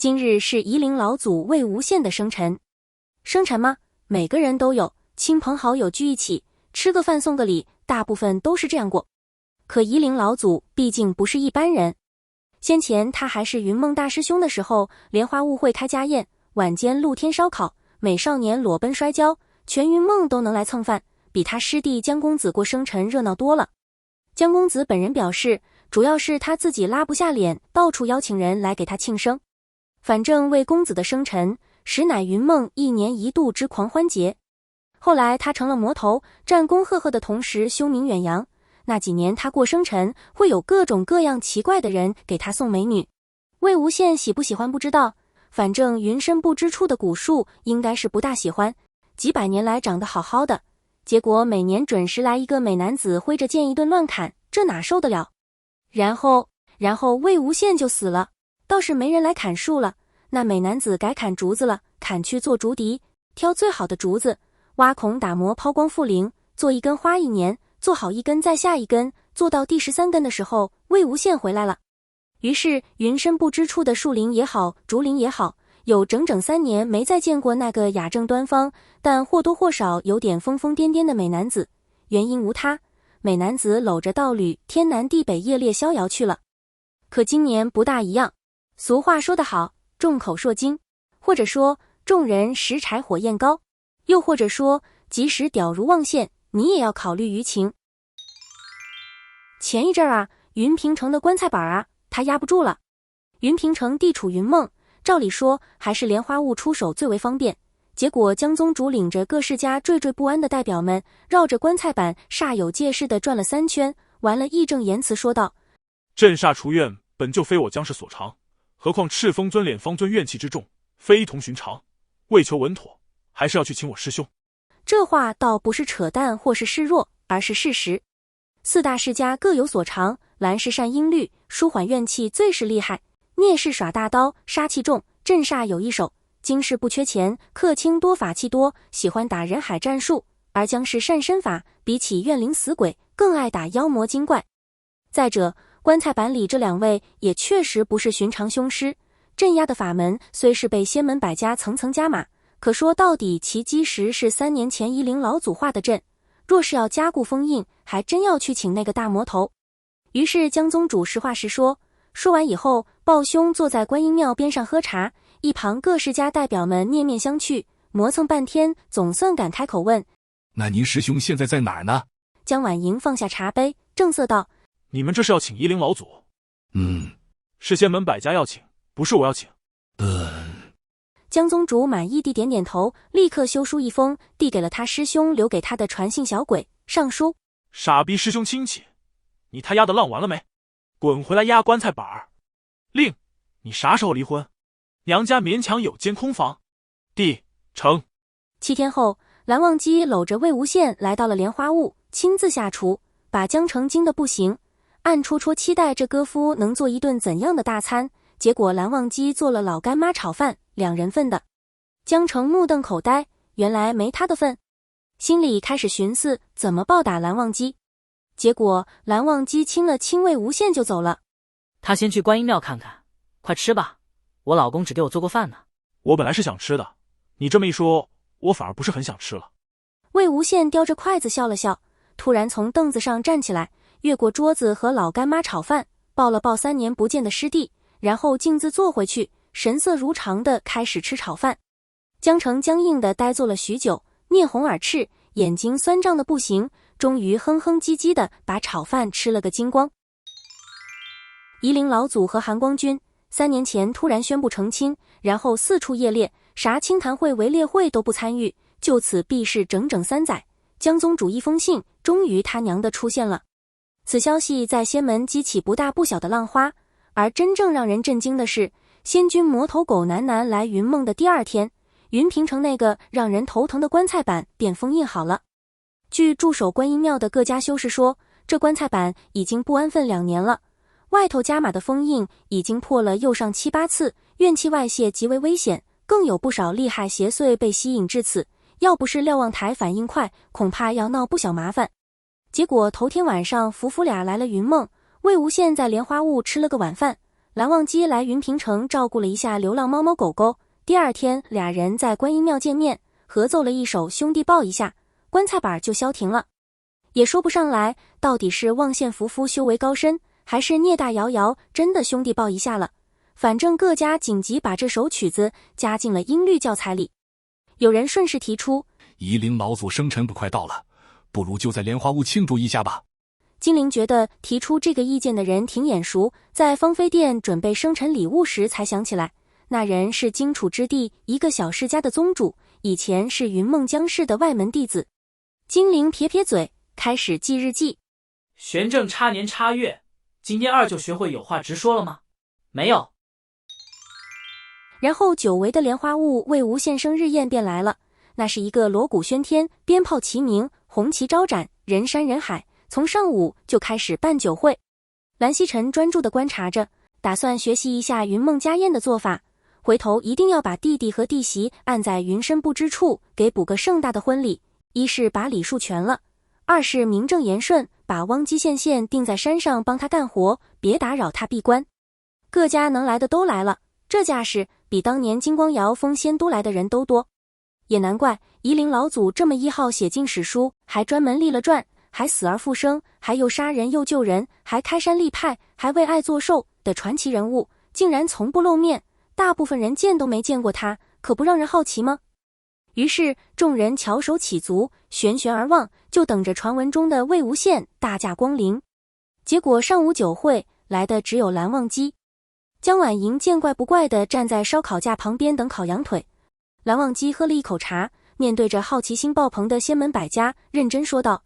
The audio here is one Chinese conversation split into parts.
今日是夷陵老祖魏无羡的生辰。生辰吗？每个人都有，亲朋好友聚一起，吃个饭送个礼，大部分都是这样过。可夷陵老祖毕竟不是一般人。先前他还是云梦大师兄的时候，莲花坞会开家宴，晚间露天烧烤，美少年裸奔摔跤，全云梦都能来蹭饭，比他师弟江公子过生辰热闹多了。江公子本人表示，主要是他自己拉不下脸，到处邀请人来给他庆生。反正魏公子的生辰，实乃云梦1年1度之狂欢节。后来他成了魔头，战功赫赫的同时凶名远扬。那几年他过生辰，会有各种各样奇怪的人给他送美女。魏无羡喜不喜欢不知道，反正云深不知处的古树应该是不大喜欢，几百年来长得好好的，结果每年准时来一个美男子挥着剑一顿乱砍，这哪受得了？然后魏无羡就死了，倒是没人来砍树了，那美男子改砍竹子了，砍去做竹笛，挑最好的竹子，挖孔打磨抛光复灵，做一根花1年，做好一根再下一根，做到第13根的时候，魏无羡回来了。于是云深不知处的树林也好，竹林也好，有整整3年没再见过那个雅正端方，但或多或少有点疯疯癫癫的美男子。原因无他，美男子搂着道侣天南地北夜猎逍遥去了。可今年不大一样，俗话说得好，众口铄金，或者说众人拾柴火焰高，又或者说即使屌如望线，你也要考虑舆情。前一阵啊，云平城的棺材板啊，他压不住了。云平城地处云梦，照理说还是莲花坞出手最为方便，结果江宗主领着各世家惴惴不安的代表们，绕着棺材板煞有介事地转了3圈，完了义正言辞说道：镇煞除怨本就非我江氏所长，何况赤峰尊脸方尊怨气之重，非同寻常，为求稳妥，还是要去请我师兄。这话倒不是扯淡或是示弱，而是事实。4大世家各有所长，蓝氏善音律，舒缓怨气最是厉害，聂氏耍大刀，杀气重，镇煞有一手，金氏不缺钱，客卿多法器多，喜欢打人海战术，而江氏善身法，比起怨灵死鬼，更爱打妖魔精怪。再者，棺材板里这2位也确实不是寻常凶师，镇压的法门虽是被仙门百家层层加码，可说到底其基石是3年前夷陵老祖画的阵，若是要加固封印，还真要去请那个大魔头。于是江宗主实话实说，说完以后，抱兄坐在观音庙边上喝茶，一旁各世家代表们面面相觑，磨蹭半天，总算敢开口问：那您师兄现在在哪儿呢？江婉莹放下茶杯，正色道：你们这是要请夷陵老祖？是仙门百家要请，不是我要请。江宗主满意地点点头，立刻修书一封，递给了他师兄留给他的传信小鬼，上书：傻逼师兄亲戚，你他丫的浪完了没？滚回来压棺材板儿！令，你啥时候离婚？娘家勉强有间空房。弟，成。7天后，蓝忘机搂着魏无羡来到了莲花坞，亲自下厨，把江城惊得不行，暗戳戳期待这哥夫能做一顿怎样的大餐。结果蓝忘机做了老干妈炒饭，2人份的。江城目瞪口呆，原来没他的份，心里开始寻思怎么报答蓝忘机。结果蓝忘机亲了亲魏无羡就走了。他先去观音庙看看，快吃吧，我老公只给我做过饭呢。我本来是想吃的，你这么一说，我反而不是很想吃了。魏无羡叼着筷子笑了笑，突然从凳子上站起来，越过桌子和老干妈炒饭，抱了抱3年不见的师弟，然后径自坐回去，神色如常地开始吃炒饭。江城僵硬地呆坐了许久，面红耳赤，眼睛酸胀的不行，终于哼哼唧唧地把炒饭吃了个精光。夷陵老祖和韩光君3年前突然宣布成亲，然后4处夜猎，啥清谈会围猎会都不参与，就此避世整整3载。江宗主一封信终于他娘的出现了。此消息在仙门激起不大不小的浪花，而真正让人震惊的是，仙君魔头狗男男来云梦的第2天，云平城那个让人头疼的棺材板便封印好了。据驻守观音庙的各家修士说，这棺材板已经不安分2年了，外头加码的封印已经破了又上7、8次，怨气外泄极为危险，更有不少厉害邪祟被吸引至此，要不是瞭望台反应快，恐怕要闹不小麻烦。结果头天晚上夫妇俩来了云梦，魏无羡在莲花坞吃了个晚饭，蓝忘机来云平城照顾了一下流浪猫猫狗狗，第二天俩人在观音庙见面，合奏了一首兄弟抱一下，棺材板就消停了。也说不上来到底是望县扶夫修为高深，还是孽大摇摇真的兄弟抱一下了，反正各家紧急把这首曲子加进了音律教材里。有人顺势提出，夷陵老祖生辰不快到了，不如就在莲花坞庆祝一下吧。精灵觉得提出这个意见的人挺眼熟，在芳菲殿准备生辰礼物时才想起来，那人是荆楚之地一个小世家的宗主，以前是云梦江氏的外门弟子。精灵撇撇嘴，开始记日记。玄正差年差月，今天二舅学会有话直说了吗？没有。然后久违的莲花坞魏无羡生日宴便来了，那是一个锣鼓喧天，鞭炮齐鸣，红旗招展，人山人海，从上午就开始办酒会。蓝曦臣专注地观察着，打算学习一下云梦家宴的做法，回头一定要把弟弟和弟媳按在云深不知处，给补个盛大的婚礼。一是把礼数全了，二是名正言顺把汪基县定在山上帮他干活，别打扰他闭关。各家能来的都来了，这架势比当年金光瑶封仙都来的人都多。也难怪夷陵老祖这么一号写进史书，还专门立了传，还死而复生，还又杀人又救人，还开山立派，还为爱作寿的传奇人物，竟然从不露面，大部分人见都没见过他，可不让人好奇吗？于是众人翘首起足，悬悬而望，就等着传闻中的魏无羡大驾光临。结果上午酒会来的只有蓝忘机。江婉莹见怪不怪地站在烧烤架旁边等烤羊腿。蓝忘机喝了一口茶，面对着好奇心爆棚的仙门百家，认真说道：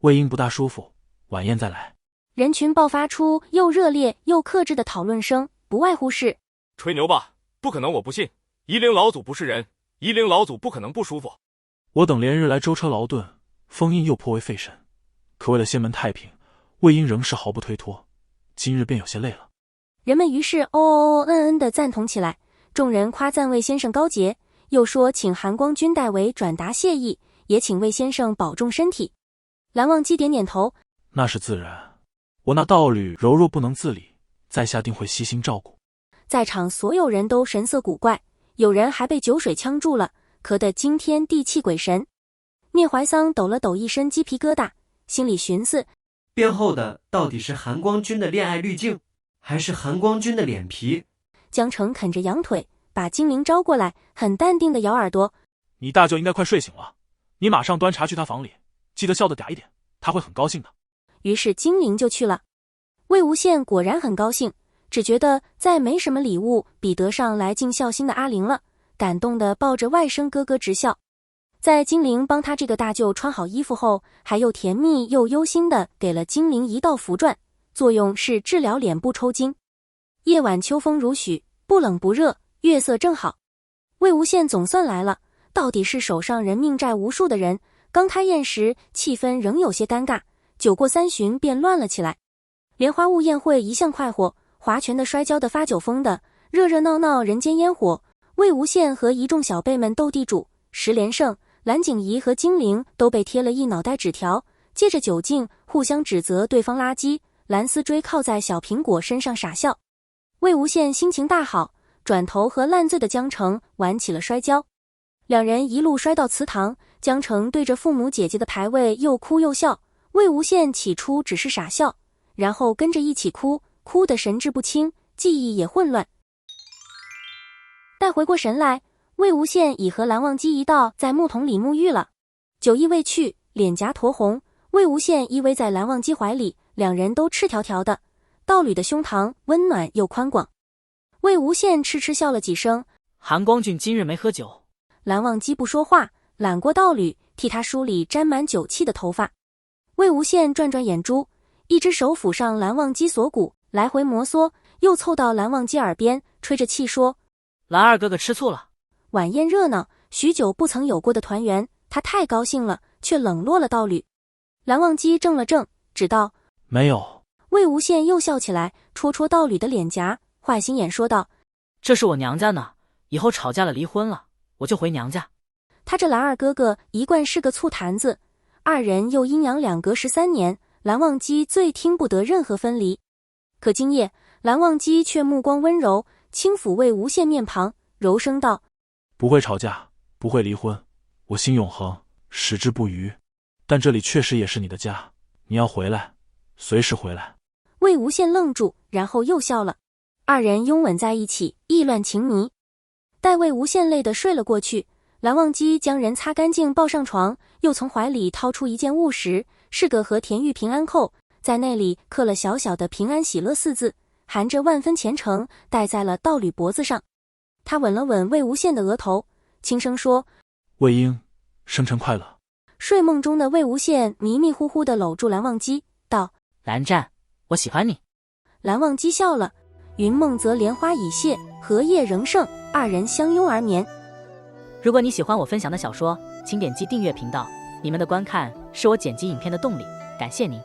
魏婴不大舒服，晚宴再来。人群爆发出又热烈又克制的讨论声，不外乎是吹牛吧，不可能，我不信，夷陵老祖不是人，夷陵老祖不可能不舒服。我等连日来舟车劳顿，封印又颇为费神，可为了仙门太平，魏婴仍是毫不推脱，今日便有些累了。人们于是地赞同起来，众人夸赞魏先生高洁，又说请韩光君代为转达谢意，也请魏先生保重身体。蓝忘机点点头，那是自然，我那道侣柔弱不能自理，在下定会悉心照顾。在场所有人都神色古怪，有人还被酒水呛住了，咳得惊天地泣鬼神。聂怀桑抖了抖一身鸡皮疙瘩，心里寻思，编后的到底是韩光君的恋爱滤镜，还是韩光君的脸皮？江澄啃着羊腿，把精灵招过来，很淡定地摇耳朵，你大舅应该快睡醒了，你马上端茶去他房里，记得笑得嗲一点，他会很高兴的。于是精灵就去了。魏无羡果然很高兴，只觉得再没什么礼物比得上来尽孝心的阿玲了，感动地抱着外甥哥哥直笑。在精灵帮他这个大舅穿好衣服后，还又甜蜜又忧心地给了精灵一道符篆，作用是治疗脸部抽筋。夜晚秋风如许，不冷不热，月色正好。魏无羡总算来了，到底是手上人命债无数的人，刚开宴时气氛仍有些尴尬，酒过三巡便乱了起来。莲花坞宴会一向快活，划拳的、摔跤的、发酒疯的，热热闹闹，人间烟火。魏无羡和一众小辈们斗地主，10连胜，蓝景怡和精灵都被贴了一脑袋纸条，借着酒劲互相指责对方垃圾。蓝丝追靠在小苹果身上傻笑。魏无羡心情大好，转头和烂醉的江澄玩起了摔跤。两人一路摔到祠堂，江澄对着父母姐姐的牌位又哭又笑。魏无羡起初只是傻笑，然后跟着一起哭，哭得神志不清，记忆也混乱。待回过神来，魏无羡已和蓝忘机一道在木桶里沐浴了，酒意未去，脸颊酡红。魏无羡依偎在蓝忘机怀里，两人都赤条条的，道侣的胸膛温暖又宽广。魏无羡痴痴笑了几声，韩光俊今日没喝酒。蓝忘机不说话，揽过道侣，替他梳理沾满酒气的头发。魏无羡转转眼珠，一只手抚上蓝忘机锁骨，来回摩挲，又凑到蓝忘机耳边，吹着气说：蓝二哥哥吃醋了。晚宴热闹，许久不曾有过的团圆，他太高兴了，却冷落了道侣。蓝忘机怔了怔，只道：没有。魏无羡又笑起来，戳戳道侣的脸颊，坏心眼说道：这是我娘家呢，以后吵架了离婚了，我就回娘家。他这蓝二哥哥一贯是个醋坛子，二人又阴阳两隔13年，蓝忘机最听不得任何分离。可今夜蓝忘机却目光温柔，轻抚魏无羡面庞，柔声道：“不会吵架，不会离婚，我心永恒，矢志不渝。但这里确实也是你的家，你要回来，随时回来。”魏无羡愣住，然后又笑了。二人拥吻在一起，意乱情迷。待魏无羡累得睡了过去，蓝忘机将人擦干净抱上床，又从怀里掏出一件物时，是个和田玉平安扣，在那里刻了小小的平安喜乐4字，含着万分虔诚，戴在了道侣脖子上。他吻了吻魏无羡的额头，轻声说：“魏婴，生辰快乐。”睡梦中的魏无羡迷迷糊糊地搂住蓝忘机，道：“蓝湛，我喜欢你。”蓝忘机笑了。云梦则莲花已谢，荷叶仍盛，二人相拥而眠。如果你喜欢我分享的小说，请点击订阅频道，你们的观看是我剪辑影片的动力，感谢您。